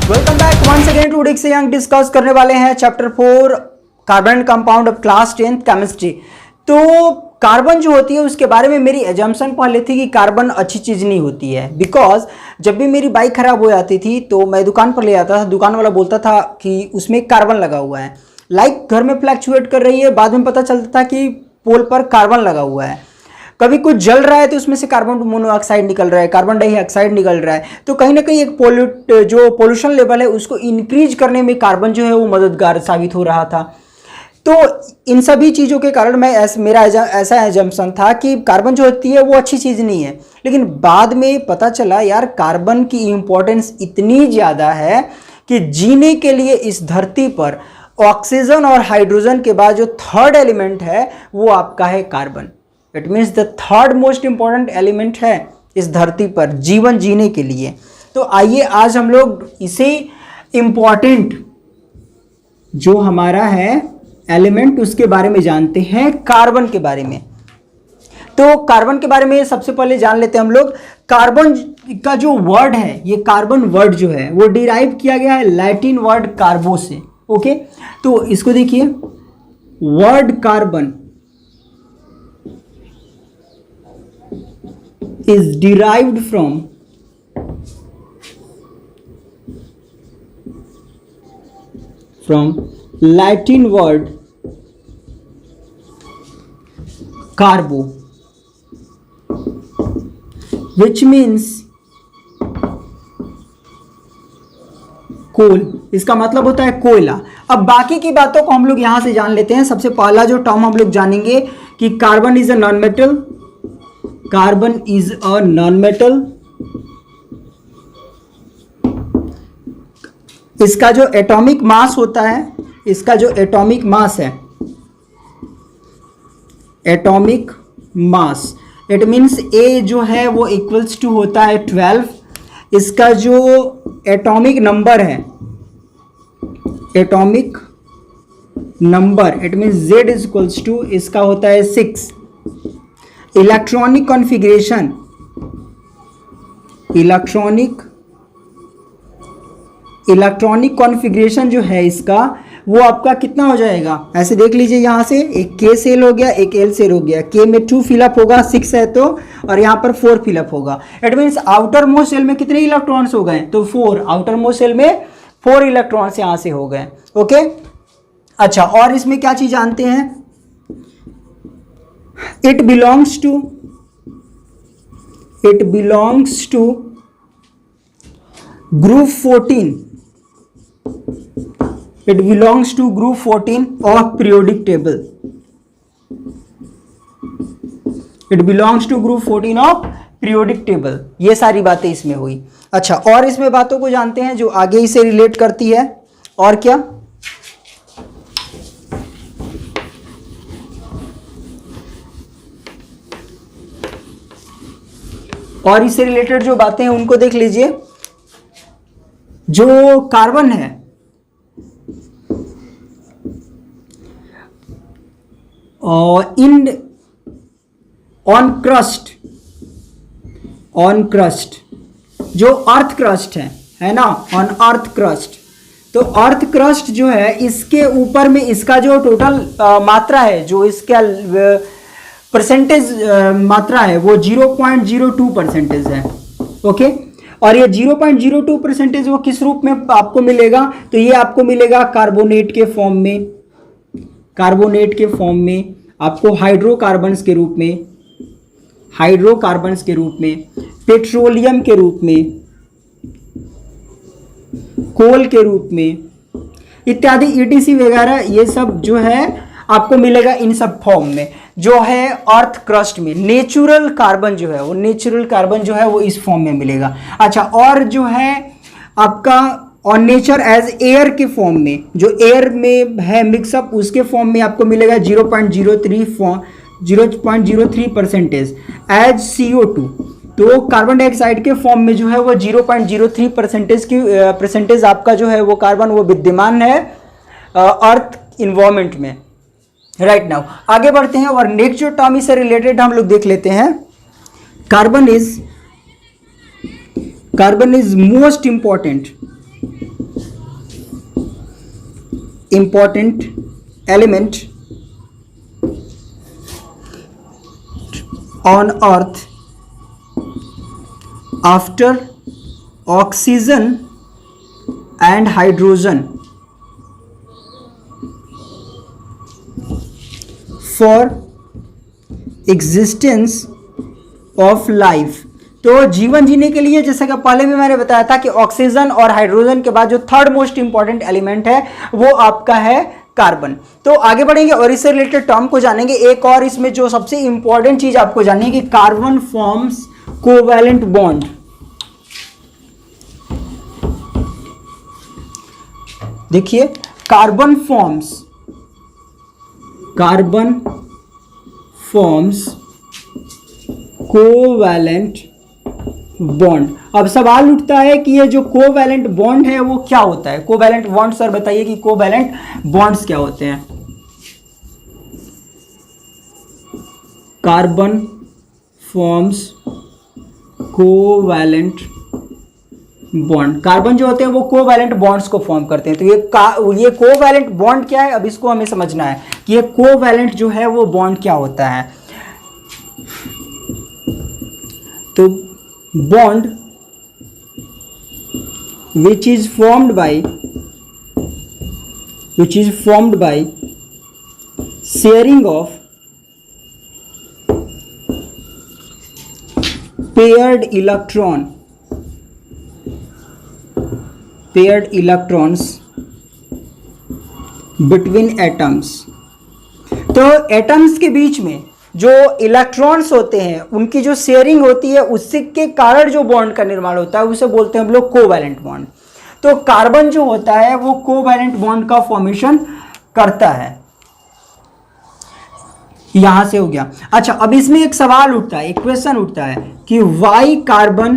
Welcome back once again to डिक्स यंग। Discuss करने वाले हैं chapter 4 carbon compound of class 10th chemistry. तो कार्बन जो होती है उसके बारे में मेरी एजम्पशन पहले थी कि कार्बन अच्छी चीज़ नहीं होती है, बिकॉज जब भी मेरी बाइक खराब हो जाती थी तो मैं दुकान पर ले आता था, दुकान वाला बोलता था कि उसमें कार्बन लगा हुआ है, लाइक घर में फ्लैक्चुएट कर रही है, बाद में पता चलता था कि पोल पर कार्बन लगा हुआ है। कभी कुछ जल रहा है तो उसमें से कार्बन मोनोऑक्साइड निकल रहा है, कार्बन डाइऑक्साइड निकल रहा है, तो कहीं ना कहीं एक जो पोल्यूशन लेवल है उसको इंक्रीज करने में कार्बन जो है वो मददगार साबित हो रहा था। तो इन सभी चीज़ों के कारण मेरा ऐसा एजम्पशन था कि कार्बन जो होती है वो अच्छी चीज़ नहीं है, लेकिन बाद में पता चला यार कार्बन की इम्पोर्टेंस इतनी ज़्यादा है कि जीने के लिए इस धरती पर ऑक्सीजन और हाइड्रोजन के बाद जो थर्ड एलिमेंट है वो आपका है carbon. It means the third most important element है इस धरती पर जीवन जीने के लिए। तो आइए आज हम लोग इसे इंपॉर्टेंट जो हमारा है एलिमेंट उसके बारे में जानते हैं, कार्बन के बारे में। तो कार्बन के बारे में सबसे पहले जान लेते हैं हम लोग। कार्बन का जो वर्ड है, ये कार्बन वर्ड जो है वो डिराइव किया गया है लैटिन वर्ड कार्बो से। ओके, तो इसको देखिए, word carbon is derived from Latin word carbo, which means कोल। इसका मतलब होता है कोयला। अब बाकी की बातों को हम लोग यहां से जान लेते हैं। सबसे पहला जो टर्म हम लोग जानेंगे कि carbon is a non metal. Carbon is a non metal. इसका जो एटॉमिक मास होता है, इसका जो एटॉमिक मास है, एटॉमिक मास, इट मीन्स ए जो है वो इक्वल्स टू होता है 12। इसका जो एटॉमिक नंबर है, atomic number, it means Z is equals to, इसका होता है 6। इलेक्ट्रॉनिक कॉन्फ़िगरेशन, इलेक्ट्रॉनिक कॉन्फ़िगरेशन जो है इसका वो आपका कितना हो जाएगा, ऐसे देख लीजिए, यहाँ से एक के सेल हो गया, एक एल सेल हो गया। के में 2 फिलअप होगा, 6 है तो, और यहाँ पर 4 फिलअप होगा। It means outer most shell में कितने इलेक्ट्रॉन्स हो गए, तो 4। आउटर मोस्ट सेल में 4 इलेक्ट्रॉन्स यहाँ से हो गए। ओके, अच्छा, और इसमें क्या चीज़ जानते हैं, it belongs to group 14, it belongs to group 14 of periodic table, it belongs to group 14 of periodic table। ये सारी बातें इसमें हुई। अच्छा, और इसमें बातों को जानते हैं जो आगे इसे रिलेट करती है। और क्या, और इससे रिलेटेड जो बातें हैं उनको देख लीजिए। जो कार्बन है, ऑन क्रस्ट, जो अर्थ क्रस्ट है ना, ऑन अर्थ क्रस्ट। तो अर्थ क्रस्ट जो है इसके ऊपर में इसका जो टोटल मात्रा है, जो इसका परसेंटेज मात्रा है वो 0.02% है। ओके, और ये 0.02% वो किस रूप में आपको मिलेगा, तो ये आपको मिलेगा कार्बोनेट के फॉर्म में, कार्बोनेट के फॉर्म में, आपको हाइड्रोकार्बन्स के रूप में, पेट्रोलियम के रूप में, कोल के रूप में, इत्यादि ETC वगैरह, ये सब जो है आपको मिलेगा इन सब फॉर्म में, जो है अर्थ क्रस्ट में। नेचुरल कार्बन जो है वो इस फॉर्म में मिलेगा। अच्छा, और जो है आपका ऑन नेचर एज एयर के फॉर्म में, जो एयर में है मिक्सअप, उसके फॉर्म में आपको मिलेगा 0.03% एज CO2। तो कार्बन डाइऑक्साइड के फॉर्म में जो है वो 0.03% आपका जो है वो कार्बन वो विद्यमान है अर्थ इन्वायरमेंट में। राइट नाउ आगे बढ़ते हैं और नेक्स्ट जो टर्म इससे रिलेटेड हम लोग देख लेते हैं। Carbon is most important important element on earth after oxygen and hydrogen for existence of life। तो जीवन जीने के लिए, जैसा कि पहले भी मैंने बताया था कि ऑक्सीजन और हाइड्रोजन के बाद जो थर्ड मोस्ट इंपॉर्टेंट एलिमेंट है वो आपका है कार्बन। तो आगे बढ़ेंगे और इससे रिलेटेड टर्म को जानेंगे। एक और इसमें जो सबसे इंपॉर्टेंट चीज आपको जाननी है कि कार्बन फॉर्म्स कोवैलेंट बॉन्ड। देखिए, कार्बन फॉर्म्स कोवैलेंट बॉन्ड। अब सवाल उठता है कि ये जो कोवैलेंट बॉन्ड है वो क्या होता है। कोवैलेंट बॉन्ड, सर बताइए कि कोवैलेंट बॉन्ड्स क्या होते हैं। Carbon forms covalent bond. Carbon जो होते हैं वो कोवैलेंट बॉन्ड्स को फॉर्म करते हैं। तो ये कोवैलेंट बॉन्ड क्या है, अब इसको हमें समझना है कि ये कोवैलेंट जो है वो बॉन्ड क्या होता है। तो bond which is formed by sharing of paired electrons between atoms। तो एटम्स के बीच में जो इलेक्ट्रॉन्स होते हैं उनकी जो शेयरिंग होती है उससे के कारण जो बॉन्ड का निर्माण होता है उसे बोलते हैं हम लोग कोवैलेंट बॉन्ड। तो कार्बन जो होता है वो कोवैलेंट बॉन्ड का फॉर्मेशन करता है। यहां से हो गया। अच्छा, अब इसमें एक सवाल उठता है, एक क्वेश्चन उठता है कि why carbon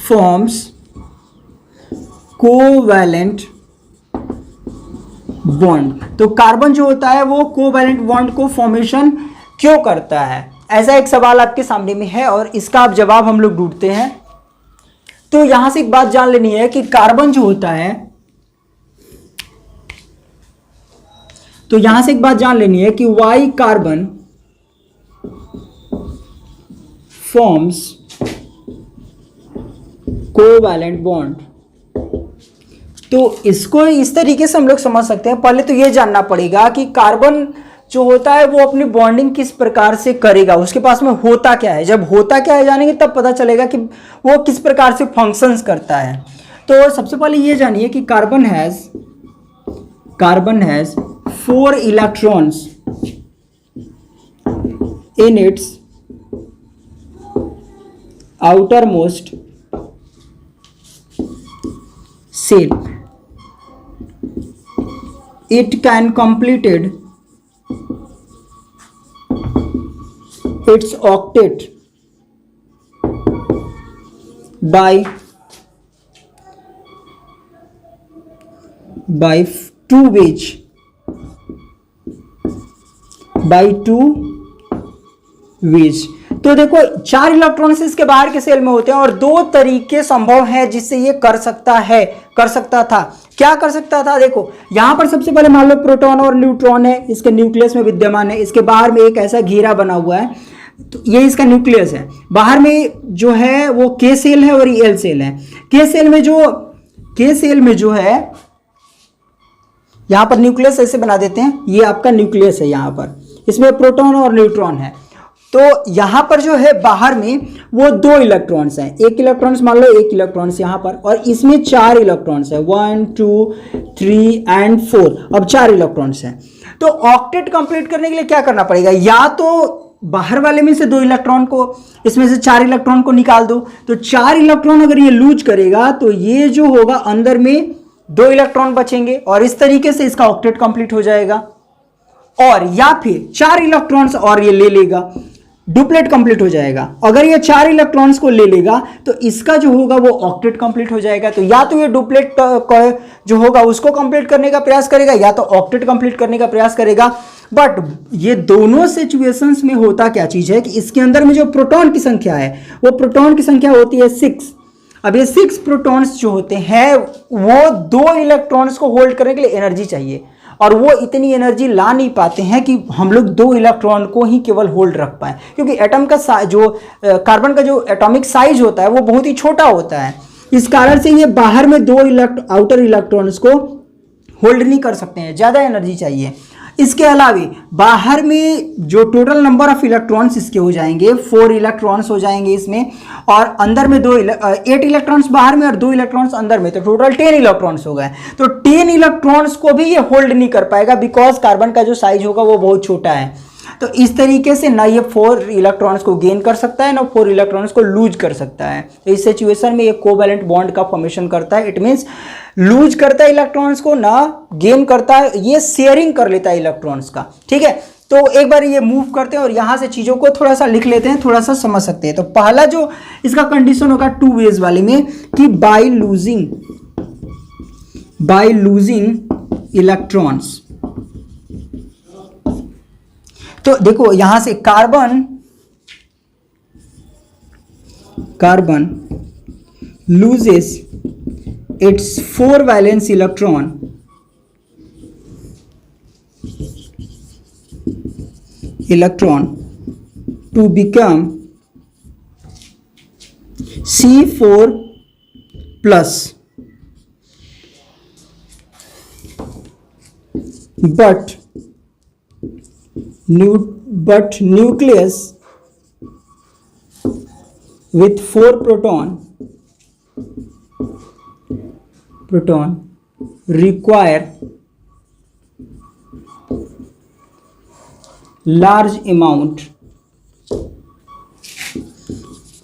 forms covalent bond. तो कार्बन जो होता है वो कोवैलेंट बॉन्ड को फॉर्मेशन क्यों करता है, ऐसा एक सवाल आपके सामने में है और इसका आप जवाब हम लोग ढूंढते हैं। तो यहां से एक बात जान लेनी है कि कार्बन जो होता है, तो यहां से एक बात जान लेनी है कि why carbon forms covalent bond. तो इसको इस तरीके से हम लोग समझ सकते हैं। पहले तो ये जानना पड़ेगा कि कार्बन जो होता है वो अपनी बॉन्डिंग किस प्रकार से करेगा, उसके पास में होता क्या है। जब होता क्या है जानेंगे तब पता चलेगा कि वो किस प्रकार से फंक्शंस करता है। तो सबसे पहले ये जानिए कि carbon has 4 electrons in its outermost shell. It can completed its octet by 2 ways. तो देखो 4 इलेक्ट्रॉन्स इसके बाहर के सेल में होते हैं और 2 तरीके संभव हैं जिससे ये कर सकता था। क्या कर सकता था, देखो यहां पर सबसे पहले मान लो प्रोटॉन और न्यूट्रॉन है, इसके न्यूक्लियस में विद्यमान है। इसके बाहर में एक ऐसा घेरा बना हुआ है, तो ये इसका न्यूक्लियस है। बाहर में जो है वो के सेल है और एल सेल है। के सेल में जो है यहां पर न्यूक्लियस ऐसे बना देते हैं, ये आपका न्यूक्लियस है। यहां पर इसमें प्रोटॉन और न्यूट्रॉन है। तो यहां पर जो है बाहर में वो 2 इलेक्ट्रॉन्स हैं। एक इलेक्ट्रॉन्स मान लो, एक इलेक्ट्रॉन्स यहां पर, और इसमें 4 इलेक्ट्रॉन्स है, 1 2 3 एंड 4। अब 4 इलेक्ट्रॉन्स हैं। तो ऑक्टेट कंप्लीट करने के लिए क्या करना पड़ेगा, या तो बाहर वाले में से 2 इलेक्ट्रॉन को, इसमें से 4 इलेक्ट्रॉन को निकाल दो। तो 4 इलेक्ट्रॉन अगर ये लूज करेगा तो ये जो होगा अंदर में 2 इलेक्ट्रॉन बचेंगे और इस तरीके से इसका ऑक्टेट कंप्लीट हो जाएगा। और या फिर 4 इलेक्ट्रॉन्स और ये ले लेगा, डुप्लेट कंप्लीट हो जाएगा। अगर ये 4 इलेक्ट्रॉन्स को ले लेगा तो इसका जो होगा वो ऑक्टेट कंप्लीट हो जाएगा। तो या तो ये डुप्लेट जो होगा उसको कंप्लीट करने का प्रयास करेगा या तो ऑक्टेट कंप्लीट करने का प्रयास करेगा। बट ये दोनों सिचुएशंस में होता क्या चीज है कि इसके अंदर में जो प्रोटॉन की संख्या है वो प्रोटॉन की संख्या होती है 6। अब ये 6 प्रोटॉन्स जो होते हैं वो 2 इलेक्ट्रॉन्स को होल्ड करने के लिए एनर्जी चाहिए, और वो इतनी एनर्जी ला नहीं पाते हैं कि हम लोग 2 इलेक्ट्रॉन को ही केवल होल्ड रख पाए, क्योंकि एटम का जो कार्बन का जो एटॉमिक साइज होता है वो बहुत ही छोटा होता है। इस कारण से ये बाहर में 2 आउटर इलेक्ट्रॉन्स को होल्ड नहीं कर सकते हैं, ज़्यादा एनर्जी चाहिए। इसके अलावा बाहर में जो टोटल नंबर ऑफ इलेक्ट्रॉन्स इसके हो जाएंगे 4 इलेक्ट्रॉन्स हो जाएंगे इसमें, और अंदर में 8 इलेक्ट्रॉन्स बाहर में और 2 इलेक्ट्रॉन्स अंदर में, तो टोटल 10 इलेक्ट्रॉन्स हो गए। तो 10 इलेक्ट्रॉन्स को भी ये होल्ड नहीं कर पाएगा, बिकॉज कार्बन का जो साइज होगा वो बहुत छोटा है। तो इस तरीके से ना ये 4 इलेक्ट्रॉन्स को गेन कर सकता है ना 4 इलेक्ट्रॉन्स को लूज कर सकता है। तो इस सिचुएशन में ये कोवैलेंट बॉन्ड का फॉर्मेशन करता है। इट मीन्स लूज करता है इलेक्ट्रॉन्स को, ना गेन करता है, ये शेयरिंग कर लेता है इलेक्ट्रॉन्स का। ठीक है, तो एक बार ये मूव करते हैं और यहां से चीजों को थोड़ा सा लिख लेते हैं, थोड़ा सा समझ सकते हैं। तो पहला जो इसका कंडीशन होगा 2 वेज वाले में कि बाय लूजिंग इलेक्ट्रॉन्स। तो देखो यहां से carbon loses its 4 valence electron to become C4 plus, but nucleus with 4 proton require large amount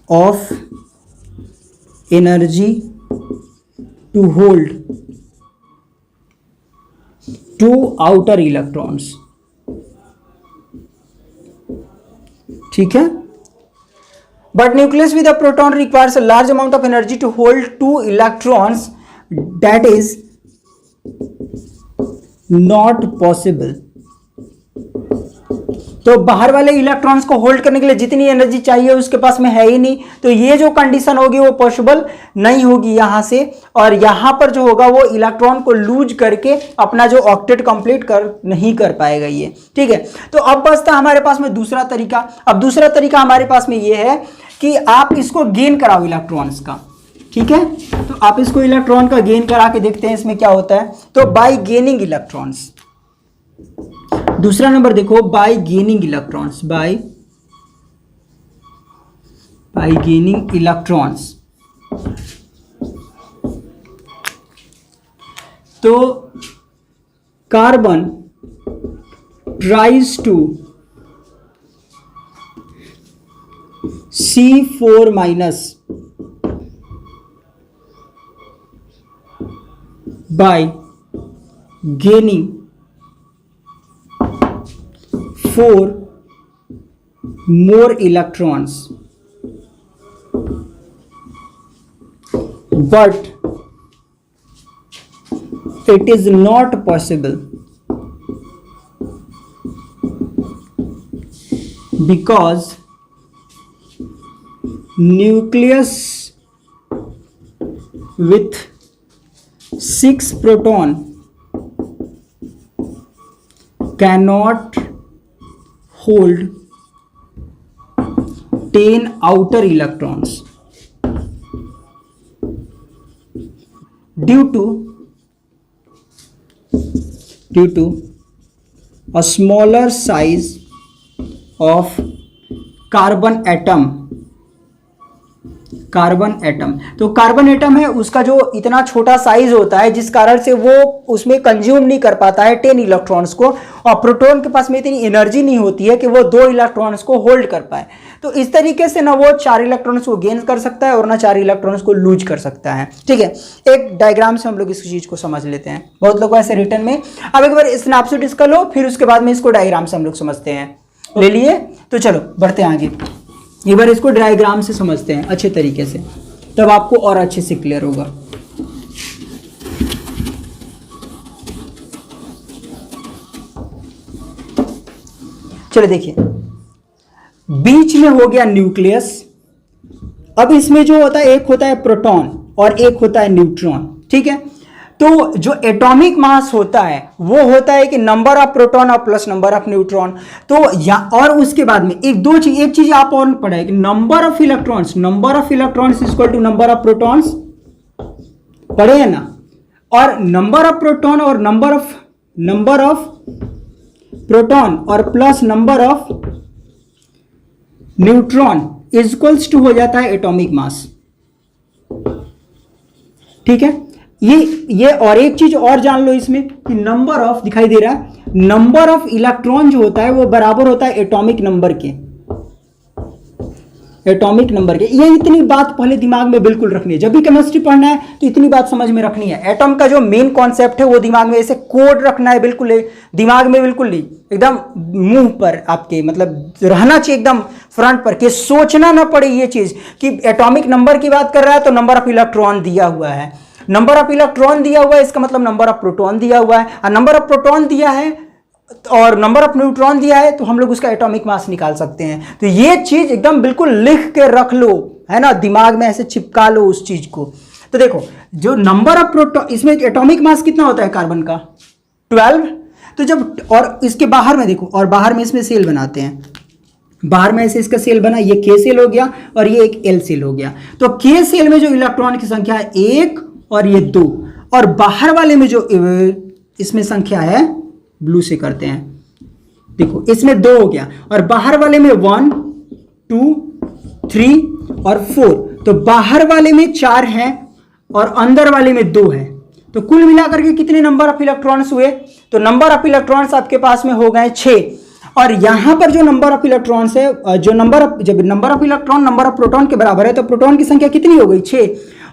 of energy to hold 2 outer electrons। ठीक है, but nucleus with a proton requires a large amount of energy to hold 2 electrons, that is not possible। तो बाहर वाले electrons को hold करने के लिए जितनी एनर्जी चाहिए उसके पास में है ही नहीं, तो ये जो कंडीशन होगी वो पॉसिबल नहीं होगी यहां से, और यहां पर जो होगा वो इलेक्ट्रॉन को लूज करके अपना जो ऑक्टेट कंप्लीट नहीं कर पाएगा ये। ठीक है, तो अब बचता हमारे पास में दूसरा तरीका। अब दूसरा तरीका हमारे पास में ये है कि आप इसको गेन कराओ इलेक्ट्रॉन्स का। ठीक है, तो आप इसको इलेक्ट्रॉन का गेन करा के देखते हैं इसमें क्या होता है। तो बाय गेनिंग इलेक्ट्रॉन्स, दूसरा नंबर देखो, by gaining electrons, by gaining electrons. तो carbon tries to C4 minus by gaining 4 more electrons, but it is not possible because nucleus with 6 proton cannot hold 10 outer electrons due to a smaller size of carbon atom. तो carbon atom है उसका जो इतना छोटा size होता है जिस कारण से वो उसमें कंज्यूम नहीं कर पाता है 10 इलेक्ट्रॉन्स को, और प्रोटॉन के पास में इतनी एनर्जी नहीं होती है कि वो 2 इलेक्ट्रॉन्स को होल्ड कर पाए। तो इस तरीके से ना वो 4 इलेक्ट्रॉन्स को गेन कर सकता है और ना 4 इलेक्ट्रॉन्स को लूज कर सकता है। ठीक है, एक डायग्राम से हम लोग इस चीज को समझ लेते हैं। बहुत लोग ऐसे रिटर्न में, अब एक बार स्नैपशॉट इसका लो, फिर उसके बाद में इसको डायग्राम से हम लोग समझते हैं। ले लिए, तो चलो बढ़ते हैं आगे। एक बार इसको डायग्राम से समझते हैं अच्छे तरीके से, तब आपको और अच्छे से क्लियर होगा। चलो देखिए, बीच में हो गया न्यूक्लियस अब इसमें जो होता है, एक होता है प्रोटॉन और एक होता है न्यूट्रॉन, ठीक है। तो जो एटॉमिक मास होता है वो होता है कि नंबर ऑफ प्रोटॉन और प्लस नंबर ऑफ न्यूट्रॉन। तो या और उसके बाद में एक चीज आप और पढ़ा है कि number of electrons is equal to number of protons, पढ़े हैं ना। और नंबर ऑफ प्रोटॉन और नंबर ऑफ प्रोटॉन और plus number of neutron is equals to हो जाता है एटॉमिक मास, ठीक है। ये और एक चीज और जान लो इसमें कि नंबर ऑफ दिखाई दे रहा है, नंबर ऑफ इलेक्ट्रॉन जो होता है वो बराबर होता है एटॉमिक नंबर के। ये इतनी बात पहले दिमाग में बिल्कुल रखनी है, जब भी केमिस्ट्री पढ़ना है तो इतनी बात समझ में रखनी है। एटॉम का जो मेन कॉन्सेप्ट है वो दिमाग में ऐसे कोड रखना है, बिल्कुल दिमाग में बिल्कुल नहीं, एकदम मुंह पर आपके, मतलब रहना चाहिए एकदम फ्रंट पर, कि सोचना ना पड़े ये चीज कि एटॉमिक नंबर की बात कर रहा है तो नंबर ऑफ इलेक्ट्रॉन दिया हुआ है, नंबर ऑफ इलेक्ट्रॉन दिया हुआ है, इसका मतलब नंबर ऑफ प्रोटॉन दिया हुआ है, और नंबर ऑफ प्रोटॉन दिया है और नंबर ऑफ न्यूट्रॉन दिया है तो हम लोग उसका एटॉमिक मास निकाल सकते हैं। तो ये चीज एकदम बिल्कुल लिख के रख लो, है ना, दिमाग में ऐसे चिपका लो उस चीज को। तो देखो जो नंबर ऑफ प्रोटॉन, इसमें एटॉमिक मास कितना होता है कार्बन का, 12। तो जब, और इसके बाहर में देखो, और बाहर में इसमें सेल बनाते हैं, बाहर में ऐसे इसका सेल बना, ये के सेल हो गया और ये एक एल सेल हो गया। तो के सेल में जो इलेक्ट्रॉन की संख्या है 1 और ये 2, और बाहर वाले में जो इसमें संख्या है, ब्लू से करते हैं, देखो इसमें 2 हो गया और बाहर वाले में 1 2 3 और 4। तो बाहर वाले में 4 हैं और अंदर वाले में 2 है। तो कुल मिलाकर के कितने नंबर ऑफ इलेक्ट्रॉन्स हुए, तो नंबर ऑफ इलेक्ट्रॉन्स आपके पास में हो गए 6। और यहां पर जो नंबर ऑफ इलेक्ट्रॉन्स है, जब number of electron number of proton के बराबर है तो प्रोटॉन की संख्या कितनी हो गई, 6,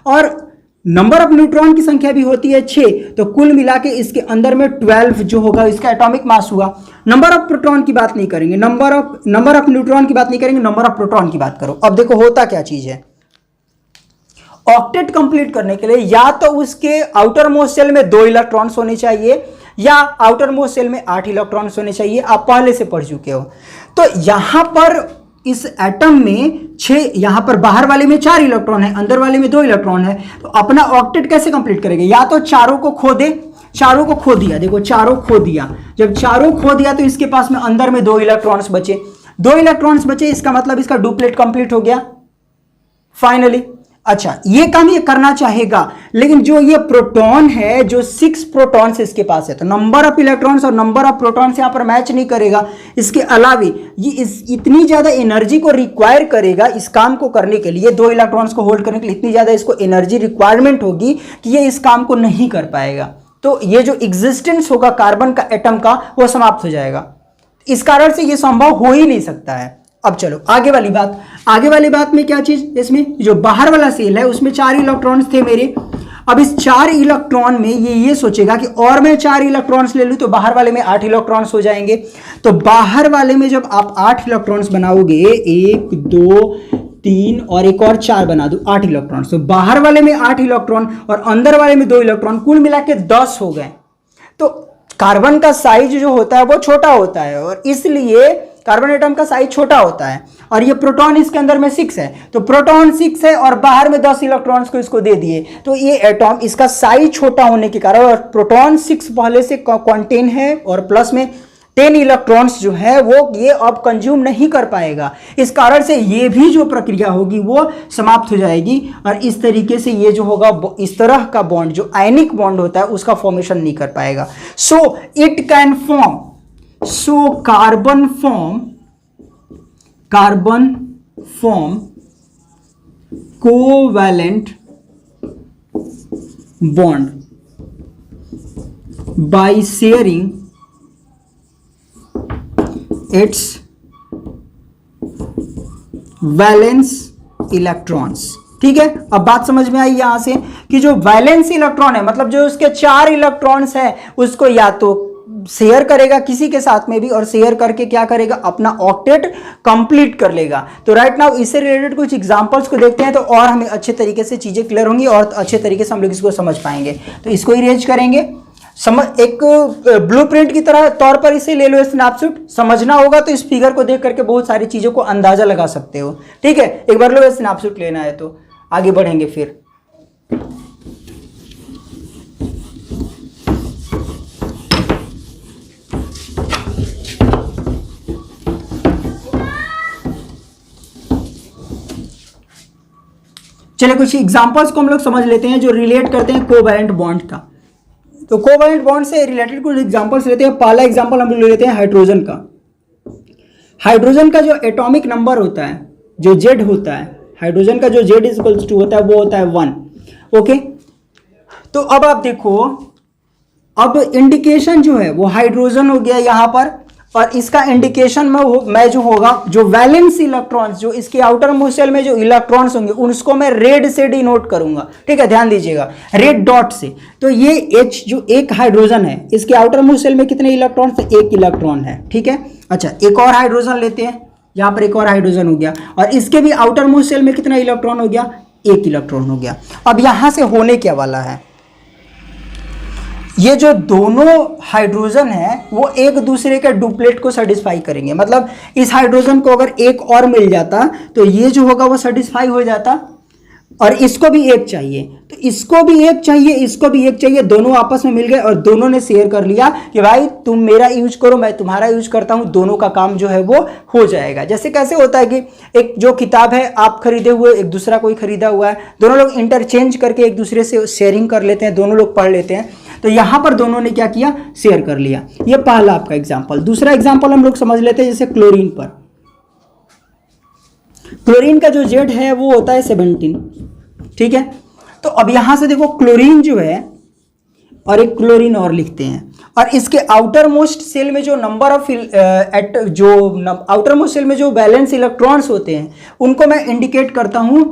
और नंबर ऑफ न्यूट्रॉन की संख्या भी होती है 6। तो कुल मिला के इसके अंदर में 12 जो होगा इसका एटॉमिक मास हुआ। नंबर ऑफ प्रोटॉन की बात नहीं करेंगे, नंबर ऑफ न्यूट्रॉन की बात नहीं करेंगे, नंबर ऑफ प्रोटॉन की बात करो। अब देखो होता क्या चीज है, ऑक्टेट कंप्लीट करने के लिए या तो उसके आउटर मोस्ट सेल में 2 इलेक्ट्रॉन्स होने चाहिए या आउटर मोस्ट सेल में 8 इलेक्ट्रॉन्स होने चाहिए, आप पहले से पढ़ चुके हो। तो यहां पर इस एटम में 6, यहां पर बाहर वाले में 4 इलेक्ट्रॉन है, अंदर वाले में 2 इलेक्ट्रॉन है। तो अपना ऑक्टेट कैसे कंप्लीट करेंगे, या तो चारों को खो दे, चारों को खो दिया, देखो चारों खो दिया, जब चारों खो दिया तो इसके पास में अंदर में 2 इलेक्ट्रॉन्स बचे, 2 इलेक्ट्रॉन्स बचे, इसका मतलब इसका डुप्लेट कंप्लीट हो गया फाइनली। अच्छा ये काम ये करना चाहेगा, लेकिन जो ये प्रोटॉन है, जो 6 प्रोटॉन्स इसके पास है, तो नंबर ऑफ इलेक्ट्रॉन्स और नंबर ऑफ प्रोटॉन्स यहां पर मैच नहीं करेगा। इसके अलावा ये इतनी ज्यादा एनर्जी को रिक्वायर करेगा इस काम को करने के लिए, 2 इलेक्ट्रॉन्स को होल्ड करने के लिए इतनी ज्यादा इसको एनर्जी रिक्वायरमेंट होगी कि ये इस काम को नहीं कर पाएगा। तो ये जो एग्जिस्टेंस होगा कार्बन का एटम का वो समाप्त हो जाएगा। इस कारण से ये संभव हो ही नहीं सकता है। अब चलो आगे वाली बात में क्या चीज, इसमें जो बाहर वाला सेल है उसमें 4 इलेक्ट्रॉन्स थे मेरे। अब इस 4 इलेक्ट्रॉन में ये सोचेगा कि और मैं 4 इलेक्ट्रॉन्स ले लूं तो बाहर वाले में 8 इलेक्ट्रॉन्स हो जाएंगे। तो बाहर वाले में जब आप 8 इलेक्ट्रॉन्स बनाओगे, 1 2 3 और एक और 4 बना दो, 8 इलेक्ट्रॉन्स। तो बाहर वाले में 8 इलेक्ट्रॉन और अंदर वाले में 2 इलेक्ट्रॉन, कुल मिला के 10 हो गए। तो कार्बन का साइज जो होता है वो छोटा होता है और इसलिए कार्बन एटम का साइज छोटा होता है। और ये प्रोटॉन इसके अंदर में 6 है, तो प्रोटॉन 6 है और बाहर में 10 इलेक्ट्रॉन्स को इसको दे दिए, तो ये एटॉम इसका साइज छोटा होने के कारण, और प्रोटॉन 6 पहले से कंटेन है और प्लस में 10 इलेक्ट्रॉन्स जो है वो ये अब कंज्यूम नहीं कर पाएगा। इस कारण से ये भी जो प्रक्रिया होगी वो समाप्त हो जाएगी और इस तरीके से ये जो होगा इस तरह का बॉन्ड जो आयनिक बॉन्ड होता है उसका फॉर्मेशन नहीं कर पाएगा। So it can form, so carbon form covalent bond by sharing it's valence electrons. ठीक है, अब बात समझ में आई यहां से कि जो वैलेंस इलेक्ट्रॉन है, मतलब जो उसके 4 इलेक्ट्रॉन्स हैं उसको या तो शेयर करेगा किसी के साथ में भी, और शेयर करके क्या करेगा, अपना ऑक्टेट कंप्लीट कर लेगा। तो राइट नाउ इससे रिलेटेड कुछ एग्जांपल्स को देखते हैं तो और हमें अच्छे तरीके से चीजें क्लियर होंगी और अच्छे तरीके से हम लोग इसको समझ पाएंगे। तो इसको इरेज करेंगे। एक ब्लूप्रिंट की तरह तौर पर इसे ले लो, स्नैपशॉट। समझना होगा तो इस फिगर को देख करके बहुत सारी चीजों को अंदाजा लगा सकते हो। ठीक है, एक बार लो स्नैपशॉट लेना है तो आगे बढ़ेंगे फिर। चलिए कुछ एग्जांपल्स को हम लोग समझ लेते हैं जो रिलेट करते हैं कोवैलेंट बॉन्ड का। तो कोवैलेंट बॉन्ड से रिलेटेड कुछ एग्जांपल्स लेते हैं। पहला एग्जांपल हम लोग ले लेते हैं हाइड्रोजन का। हाइड्रोजन का जो एटॉमिक नंबर होता है, जो जेड होता है, हाइड्रोजन का जो जेड इक्वल्स टू होता है वो होता है 1। ओके, तो अब आप देखो, अब इंडिकेशन जो है वो हाइड्रोजन हो गया यहाँ पर, और इसका इंडिकेशन में जो होगा, जो वैलेंस इलेक्ट्रॉन्स, जो इसके आउटर मोस्ट शेल में जो इलेक्ट्रॉन्स होंगे उनको मैं रेड से डिनोट करूंगा। ठीक है, ध्यान दीजिएगा, रेड डॉट से। तो ये H जो एक हाइड्रोजन है, इसके आउटर मोस्ट शेल में कितने इलेक्ट्रॉन्स है? एक इलेक्ट्रॉन है। ठीक है, अच्छा एक और हाइड्रोजन लेते हैं, यहाँ पर एक और हाइड्रोजन हो गया, और इसके भी आउटर मोस्ट शेल में कितना इलेक्ट्रॉन हो गया? एक इलेक्ट्रॉन हो गया। अब यहां से होने क्या वाला है, ये जो दोनों हाइड्रोजन है वो एक दूसरे के डुप्लेट को सेटिस्फाई करेंगे। मतलब इस हाइड्रोजन को अगर एक और मिल जाता तो ये जो होगा वो सेटिस्फाई हो जाता, और इसको भी एक चाहिए, तो इसको भी एक चाहिए, इसको भी एक चाहिए। दोनों आपस में मिल गए और दोनों ने शेयर कर लिया कि भाई तुम मेरा यूज करो, मैं तुम्हारा यूज करता हूं, दोनों का काम जो है वो हो जाएगा। जैसे कैसे होता है कि एक जो किताब है आप खरीदे हुए, एक दूसरा कोई खरीदा हुआ है, दोनों लोग इंटरचेंज करके एक दूसरे से शेयरिंग कर लेते हैं, दोनों लोग पढ़ लेते हैं। तो यहां पर दोनों ने क्या किया? शेयर कर लिया। ये पहला आपका एग्जाम्पल। दूसरा एग्जाम्पल हम लोग समझ लेते हैं, जैसे क्लोरीन पर। क्लोरीन का जो जेड है वो होता है 17। ठीक है, तो अब यहां से देखो क्लोरीन जो है, और एक क्लोरीन और लिखते हैं, और इसके आउटर मोस्ट सेल में जो number of outer most shell में जो वैलेंस इलेक्ट्रॉन्स होते हैं उनको मैं इंडिकेट करता हूं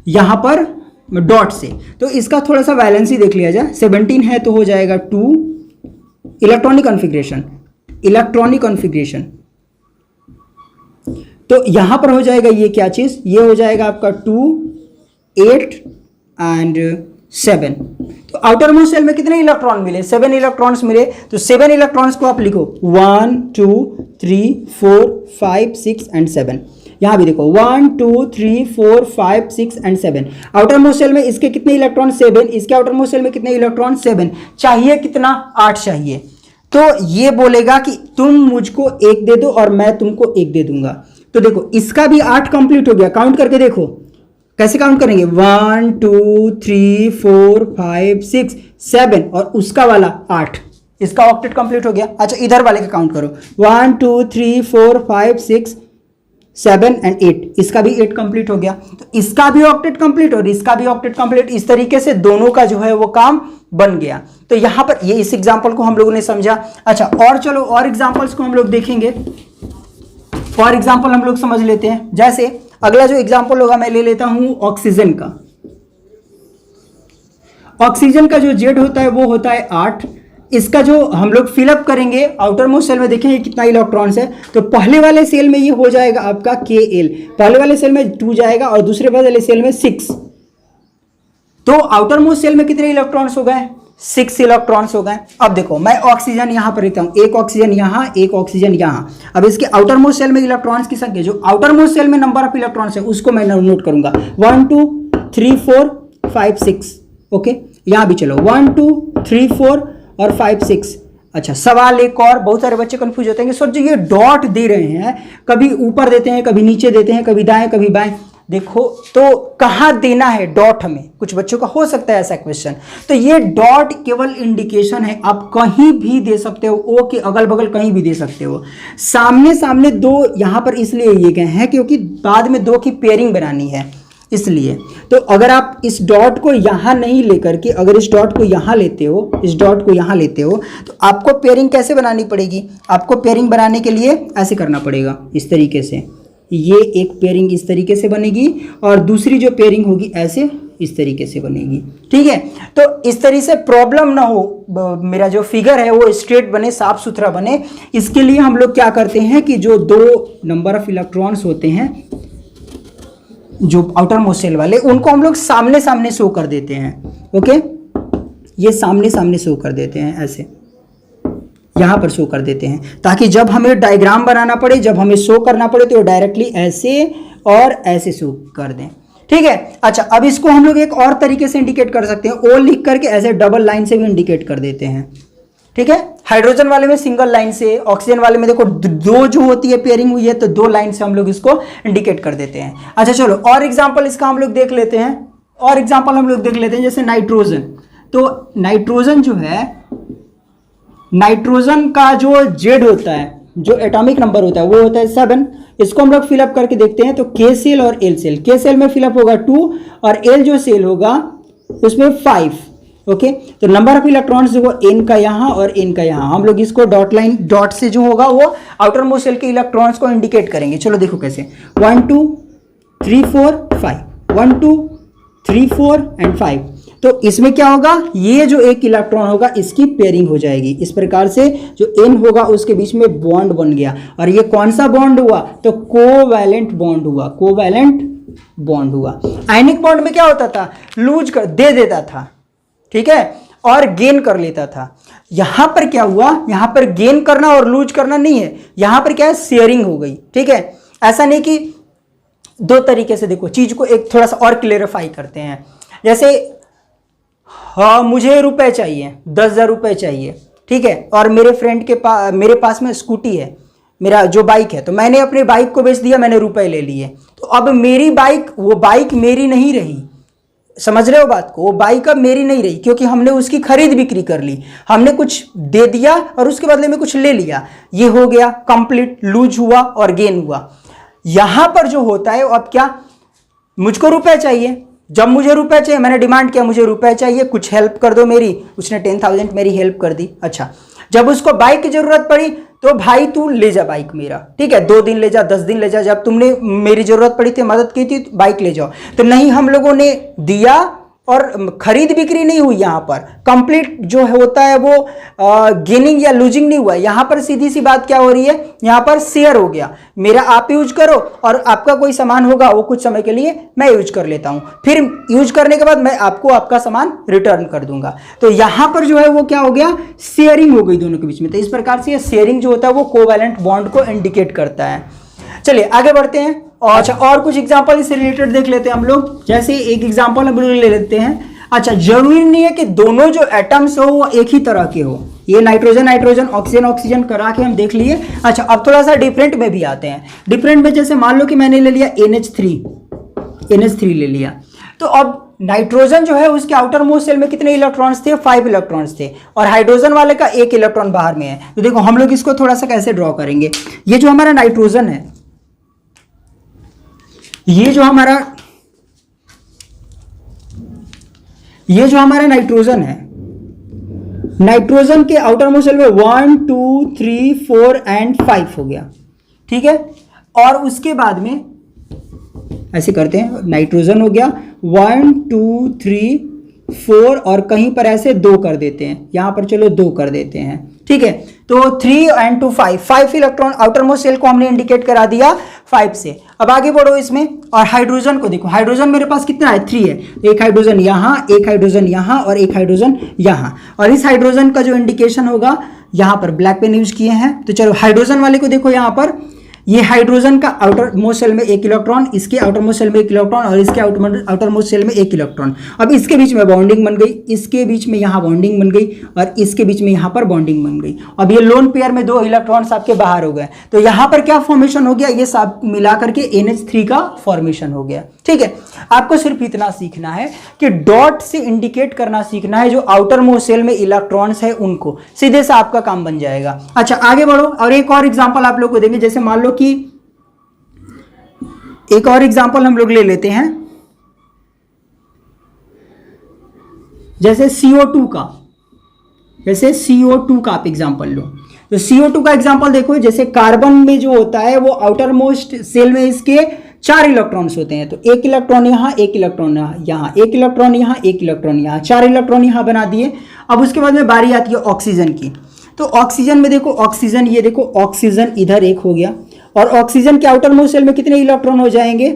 यहां पर डॉट से। तो इसका थोड़ा सा वैलेंसी देख लिया जाए। 17 है तो हो जाएगा 2 इलेक्ट्रॉनिक कॉन्फ़िगरेशन। तो यहां पर हो जाएगा ये क्या चीज, ये हो जाएगा आपका 2, 8 एंड 7। तो आउटर मोस्ट शेल में कितने इलेक्ट्रॉन मिले? 7 इलेक्ट्रॉन्स मिले। तो 7 इलेक्ट्रॉन्स को आप लिखो 1 2 3 4 5 6 एंड 7। यहां भी देखो 1 2 3 4 5 6 एंड 7। आउटर मोस्ट शेल में इसके कितने इलेक्ट्रॉन? 7। इसके आउटर मोस्ट शेल में कितने इलेक्ट्रॉन? 7। चाहिए कितना? 8 चाहिए। तो ये बोलेगा कि तुम मुझको 1 दे दो और मैं तुमको 1 दे दूंगा। तो देखो इसका भी 8 कंप्लीट हो गया। काउंट करके देखो, कैसे काउंट करेंगे? 1 2 3 4 5 6 7 और उसका वाला 8, इसका ऑक्टेट कंप्लीट हो गया। अच्छा इधर वाले का काउंट करो, 1 2 3 4 5 6 7 एंड 8, इसका भी 8 कंप्लीट हो गया। तो इसका भी ऑक्टेट कंप्लीट और इसका भी ऑक्टेट कंप्लीट। इस तरीके से दोनों का जो है वो काम बन गया। तो यहां पर ये इस एग्जांपल को हम लोगों ने समझा। अच्छा और चलो और एग्जांपल्स को हम लोग देखेंगे, और एग्जांपल हम लोग समझ लेते हैं। जैसे अगला जो एग्जांपल होगा मैं ले लेता हूं ऑक्सीजन का। ऑक्सीजन का जो जेड होता है वो होता है 8। इसका जो हम लोग फिलअप करेंगे आउटर मोस्ट सेल में देखेंगे कितना इलेक्ट्रॉन्स है। तो पहले वाले सेल में ये हो जाएगा आपका Kl, पहले वाले सेल में 2 जाएगा और दूसरे वाले सेल में 6। तो आउटर मोस्ट सेल में कितने इलेक्ट्रॉन्स हो गए? 6 इलेक्ट्रॉन्स हो गए। अब देखो मैं ऑक्सीजन यहां पर लेता हूं, एक ऑक्सीजन यहां, एक ऑक्सीजन यहां। अब इसके आउटर मोस्ट सेल में इलेक्ट्रॉन्स की संख्या, जो आउटर मोस्ट सेल में नंबर ऑफ इलेक्ट्रॉन्स है उसको मैं नोट करूंगा 1 2 3 4 5 6। ओके यहां भी चलो 1 2 3 4 और 5 6। अच्छा सवाल एक और, बहुत सारे बच्चे कंफ्यूज होते हैं कि सर जो ये डॉट दे रहे हैं, कभी ऊपर देते हैं, कभी नीचे देते हैं, कभी दाएं कभी बाएं। देखो तो कहाँ देना है डॉट हमें, कुछ बच्चों का हो सकता है ऐसा क्वेश्चन। तो ये डॉट केवल इंडिकेशन है, आप कहीं भी दे सकते हो, ओ के अगल बगल कहीं भी दे सकते हो। सामने सामने 2 यहां पर इसलिए ये गए हैं क्योंकि बाद में 2 की पेयरिंग बनानी है, इसलिए। तो अगर आप इस डॉट को यहां नहीं लेकर के अगर इस डॉट को यहां लेते हो, इस डॉट को यहां लेते हो, तो आपको पेयरिंग कैसे बनानी पड़ेगी? आपको पेयरिंग बनाने के लिए ऐसे करना पड़ेगा, इस तरीके से। ये एक पेयरिंग इस तरीके से बनेगी और दूसरी जो पेयरिंग होगी ऐसे इस तरीके से बनेगी। ठीक है, तो इस तरीके से प्रॉब्लम ना हो, मेरा जो फिगर है वो स्ट्रेट बने, साफ सुथरा बने। इसके लिए हम लोग क्या करते हैं कि जो 2 नंबर ऑफ इलेक्ट्रॉन्स होते हैं जो आउटर मोस्ट शेल वाले, उनको हम लोग सामने सामने शो कर देते हैं। ओके ये सामने सामने शो कर देते हैं, ऐसे यहाँ पर शो कर देते हैं, ताकि जब हमें डायग्राम बनाना पड़े, जब हमें शो करना पड़े तो डायरेक्टली ऐसे और ऐसे शो कर दें। ठीक है। अच्छा, अब इसको हम लोग एक और तरीके से इंडिकेट कर सकते हैं, ओ लिख करके ऐसे डबल लाइन से भी इंडिकेट कर देते हैं। ठीक है। हाइड्रोजन वाले में सिंगल लाइन से, ऑक्सीजन वाले में देखो दो जो होती है पेयरिंग हुई है तो 2 लाइन से हम लोग इसको इंडिकेट कर देते हैं। अच्छा चलो और एग्जाम्पल इसका हम लोग देख लेते हैं, और एग्जाम्पल हम लोग देख लेते हैं, जैसे नाइट्रोजन। तो नाइट्रोजन जो है, नाइट्रोजन का जो जेड होता है, जो एटॉमिक नंबर होता है वो होता है 7। इसको हम लोग फिलअप करके देखते हैं, तो के सेल और एल सेल, के सेल में फिलअप होगा 2 और एल जो सेल होगा उसमें 5। ओके, तो नंबर ऑफ इलेक्ट्रॉन्स जो एन का यहाँ और एन का यहाँ, हम लोग इसको डॉट लाइन डॉट से जो होगा वो आउटर मोस्ट सेल के इलेक्ट्रॉन्स को इंडिकेट करेंगे। चलो देखो कैसे, 1 2 3 4 5, 1 2 3 4 एंड 5। तो इसमें क्या होगा, ये जो एक इलेक्ट्रॉन होगा इसकी पेयरिंग हो जाएगी। इस प्रकार से जो एन होगा उसके बीच में बॉन्ड बन गया, और ये कौन सा बॉन्ड हुआ, तो कोवैलेंट बॉन्ड हुआ, कोवैलेंट बॉन्ड हुआ। आयनिक बॉन्ड में क्या होता था, लूज कर दे देता था, ठीक है, और गेन कर लेता था। यहां पर क्या हुआ, यहां पर गेन करना और लूज करना नहीं है, यहां पर क्या है, शेयरिंग हो गई। ठीक है, ऐसा नहीं कि 2 तरीके से देखो चीज को, एक थोड़ा सा और क्लेरिफाई करते हैं। जैसे हाँ मुझे रुपए चाहिए, 10,000 रुपए चाहिए, ठीक है, और मेरे फ्रेंड के पास, मेरे पास में स्कूटी है, मेरा जो बाइक है, तो मैंने अपनी बाइक को बेच दिया, मैंने रुपए ले लिए। तो अब मेरी बाइक, वो बाइक मेरी नहीं रही, समझ रहे हो बात को, वो बाइक अब मेरी नहीं रही, क्योंकि हमने उसकी खरीद बिक्री कर ली, हमने कुछ दे दिया और उसके बदले में कुछ ले लिया। ये हो गया कंप्लीट, लूज हुआ और गेन हुआ। यहां पर जो होता है, अब क्या, मुझको रुपए चाहिए, जब मुझे रुपए चाहिए, मैंने डिमांड किया मुझे रुपए चाहिए, कुछ हेल्प कर दो मेरी, उसने 10,000 मेरी हेल्प कर दी। अच्छा, जब उसको बाइक की जरूरत पड़ी तो भाई तू ले जा बाइक मेरा, ठीक है, 2 दिन ले जा, 10 दिन ले जा, जब तुमने मेरी जरूरत पड़ी थी, मदद की थी, तो बाइक ले जाओ। तो नहीं, हम लोगों ने दिया और खरीद बिक्री नहीं हुई, यहाँ पर कंप्लीट जो होता है वो गेनिंग या लूजिंग नहीं हुआ। यहाँ पर सीधी सी बात क्या हो रही है, यहाँ पर शेयर हो गया, मेरा आप यूज करो और आपका कोई सामान होगा वो कुछ समय के लिए मैं यूज कर लेता हूँ, फिर यूज करने के बाद मैं आपको आपका सामान रिटर्न कर दूंगा। तो यहाँ पर जो है वो क्या हो गया, शेयरिंग हो गई दोनों के बीच में। तो इस प्रकार से ये शेयरिंग जो होता है वो कोवैलेंट बॉन्ड को इंडिकेट करता है। चलिए आगे बढ़ते हैं, और अच्छा और कुछ एग्जांपल इससे रिलेटेड देख लेते हैं हम लोग। जैसे एक एग्जांपल हम लोग ले लेते हैं। अच्छा, जरूरी नहीं है कि दोनों जो एटम्स हो वो एक ही तरह के हो, ये नाइट्रोजन नाइट्रोजन, ऑक्सीजन ऑक्सीजन करा के हम देख लिए। अच्छा, अब थोड़ा सा डिफरेंट में भी आते हैं। डिफरेंट में जैसे मान लो कि मैंने ले लिया NH3 ले लिया, तो अब नाइट्रोजन जो है उसके आउटर मोस्ट सेल में कितने इलेक्ट्रॉन्स थे, 5 इलेक्ट्रॉन्स थे, और हाइड्रोजन वाले का 1 इलेक्ट्रॉन बाहर में है। तो देखो हम लोग इसको थोड़ा सा कैसे ड्रॉ करेंगे। ये जो हमारा नाइट्रोजन है, ये जो हमारा नाइट्रोजन है, नाइट्रोजन के आउटर मोस्ट सेल में 1 2 3 4 एंड 5 हो गया, ठीक है। और उसके बाद में ऐसे करते हैं, नाइट्रोजन हो गया 1 2 3 4 और कहीं पर ऐसे 2 कर देते हैं, यहां पर चलो 2 कर देते हैं, ठीक है। तो 3 and 2 5 electron outer most cell को हमने इंडिकेट करा दिया 5 से। अब आगे बढ़ो इसमें, और हाइड्रोजन को देखो, हाइड्रोजन मेरे पास कितना है, 3 है, एक हाइड्रोजन यहाँ, एक हाइड्रोजन यहाँ और एक हाइड्रोजन यहाँ, और इस हाइड्रोजन का जो इंडिकेशन होगा यहाँ पर ब्लैक पेन यूज किए हैं। तो चलो हाइड्रोजन वाले को देखो, यहाँ पर ये हाइड्रोजन का आउटर मोस्ट सेल में 1 इलेक्ट्रॉन, इसके आउटर मोस्ट सेल में 1 इलेक्ट्रॉन और इसके आउटर मोस्ट सेल में 1 इलेक्ट्रॉन। अब इसके बीच में बॉन्डिंग बन गई, इसके बीच में यहाँ बॉन्डिंग बन गई और इसके बीच में यहाँ पर बॉन्डिंग बन गई। अब ये लोन पेयर में 2 इलेक्ट्रॉन्स आपके बाहर हो गए, तो यहाँ पर क्या फॉर्मेशन हो गया, ये सब मिला करके NH3 का फॉर्मेशन हो गया, ठीक है। आपको सिर्फ इतना सीखना है कि डॉट से इंडिकेट करना सीखना है, जो आउटर मोस्ट सेल में इलेक्ट्रॉन्स है उनको, सीधे से आपका काम बन जाएगा। अच्छा आगे बढ़ो, और एक और एग्जाम्पल आप लोग को देंगे। जैसे मान लो कि एक और एग्जांपल हम लोग ले लेते हैं, जैसे CO2 का, जैसे CO2 का आप एग्जांपल लो। तो CO2 का एग्जांपल देखो, जैसे कार्बन में जो होता है वो आउटर मोस्ट सेल में इसके 4 इलेक्ट्रॉन्स होते हैं, तो 1 इलेक्ट्रॉन यहाँ, 1 इलेक्ट्रॉन यहाँ, 1 इलेक्ट्रॉन यहाँ, 1 इलेक्ट्रॉन यहाँ, 4 इलेक्ट्रॉन यहाँ बना दिए। अब उसके बाद में बारी आती है ऑक्सीजन की। तो ऑक्सीजन में देखो, ऑक्सीजन, ये देखो ऑक्सीजन इधर 1 हो गया, और ऑक्सीजन के आउटर मोस्ट सेल में कितने इलेक्ट्रॉन हो जाएंगे,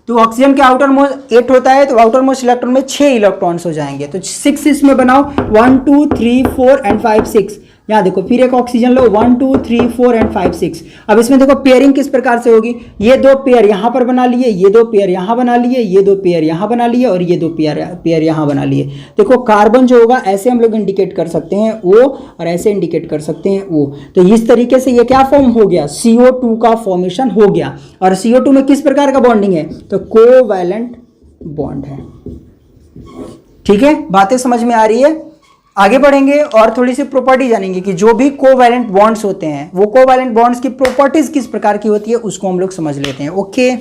तो ऑक्सीजन के आउटर मोस्ट 8 होता है, तो आउटर मोस्ट इलेक्ट्रॉन में 6 इलेक्ट्रॉन्स हो जाएंगे, तो 6 इसमें बनाओ, 1 2 3 4 एंड 5 6। यहाँ देखो फिर एक ऑक्सीजन लो, 1 2 3 4 एंड 5 6। अब इसमें देखो पेयरिंग किस प्रकार से होगी, ये 2 पेयर यहाँ पर बना लिए, ये 2 पेयर यहाँ बना लिए, ये 2 पेयर यहाँ बना लिए और ये 2 पेयर यहाँ बना लिए। देखो कार्बन जो होगा ऐसे हम लोग इंडिकेट कर सकते हैं O, और ऐसे इंडिकेट कर सकते हैं O। तो इस तरीके से ये क्या फॉर्म हो गया, CO2 का फॉर्मेशन हो गया। और CO2 में किस प्रकार का बॉन्डिंग है, तो कोवैलेंट बॉन्ड है। ठीक है, बातें समझ में आ रही है। आगे बढ़ेंगे और थोड़ी सी प्रॉपर्टी जानेंगे कि जो भी कोवैलेंट बॉन्ड्स होते हैं वो कोवैलेंट बॉन्ड्स की प्रॉपर्टीज किस प्रकार की होती है, उसको हम लोग समझ लेते हैं। ओके,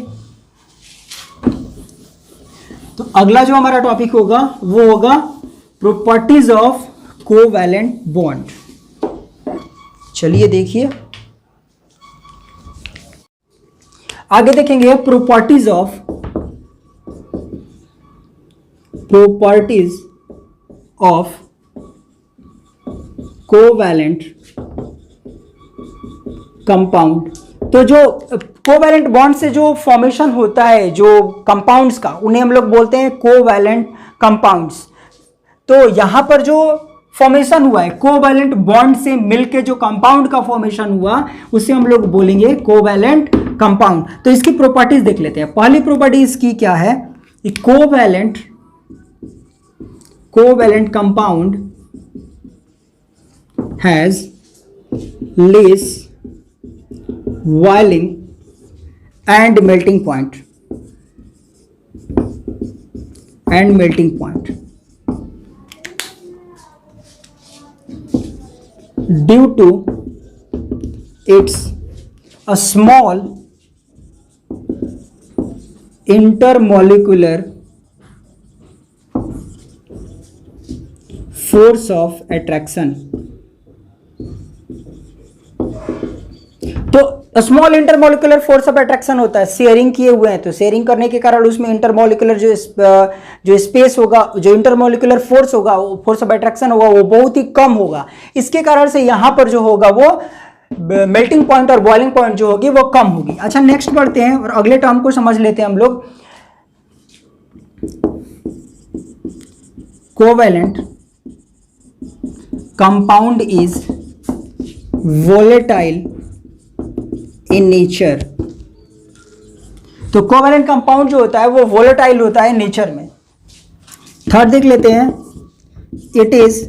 तो अगला जो हमारा टॉपिक होगा वो होगा प्रॉपर्टीज ऑफ कोवैलेंट बॉन्ड। चलिए देखिए, आगे देखेंगे प्रॉपर्टीज ऑफ कोवैलेंट कंपाउंड। तो जो कोवैलेंट बॉन्ड से जो फॉर्मेशन होता है जो कंपाउंड्स का, उन्हें हम लोग बोलते हैं कोवैलेंट कंपाउंड्स। तो यहां पर जो फॉर्मेशन हुआ है कोवैलेंट बॉन्ड से मिलके जो कंपाउंड का फॉर्मेशन हुआ उसे हम लोग बोलेंगे कोवैलेंट कंपाउंड। तो इसकी प्रॉपर्टीज देख लेते हैं। पहली प्रॉपर्टी इसकी क्या है, covalent compound has less boiling and melting point due to its a small intermolecular force of attraction। तो small intermolecular force of attraction होता है, शेयरिंग किए हुए हैं तो शेयरिंग करने के कारण उसमें इंटरमोलिकुलर जो स्पेस होगा, जो इंटरमोलिकुलर फोर्स होगा, फोर्स ऑफ अट्रैक्शन होगा वो बहुत ही कम होगा। इसके कारण से यहां पर जो होगा वो मेल्टिंग पॉइंट और बॉइलिंग पॉइंट जो होगी वो कम होगी। अच्छा, नेक्स्ट बढ़ते हैं और अगले टर्म को समझ लेते हैं हम लोग। Covalent compound is volatile in nature. तो कोवैलेंट कंपाउंड जो होता है वो वोलेटाइल होता है नेचर में। थर्ड देख लेते हैं, it is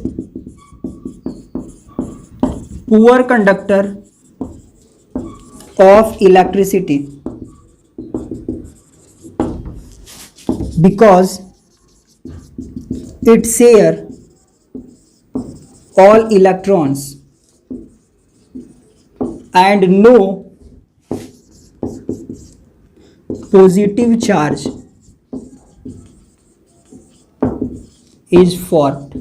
poor conductor of electricity because it share all electrons and no positive charge is formed।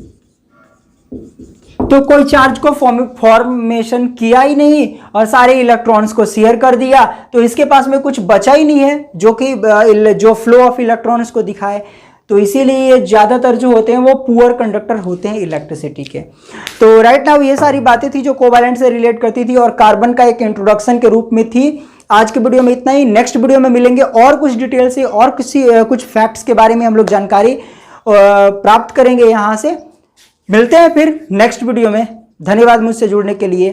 तो कोई चार्ज को फॉर्मेशन किया ही नहीं और सारे इलेक्ट्रॉन्स को शेयर कर दिया, तो इसके पास में कुछ बचा ही नहीं है जो कि जो फ्लो ऑफ इलेक्ट्रॉन्स को दिखाए। तो इसीलिए ये ज़्यादातर जो होते हैं वो पुअर कंडक्टर होते हैं इलेक्ट्रिसिटी के। तो राइट नाउ ये सारी बातें थी जो कोवैलेंट से रिलेट करती थी और कार्बन का एक इंट्रोडक्शन के रूप में थी। आज के वीडियो में इतना ही। नेक्स्ट वीडियो में मिलेंगे और कुछ डिटेल से और कुछ फैक्ट्स के बारे में हम लोग जानकारी प्राप्त करेंगे यहाँ से। मिलते हैं फिर नेक्स्ट वीडियो में। धन्यवाद मुझसे जुड़ने के लिए।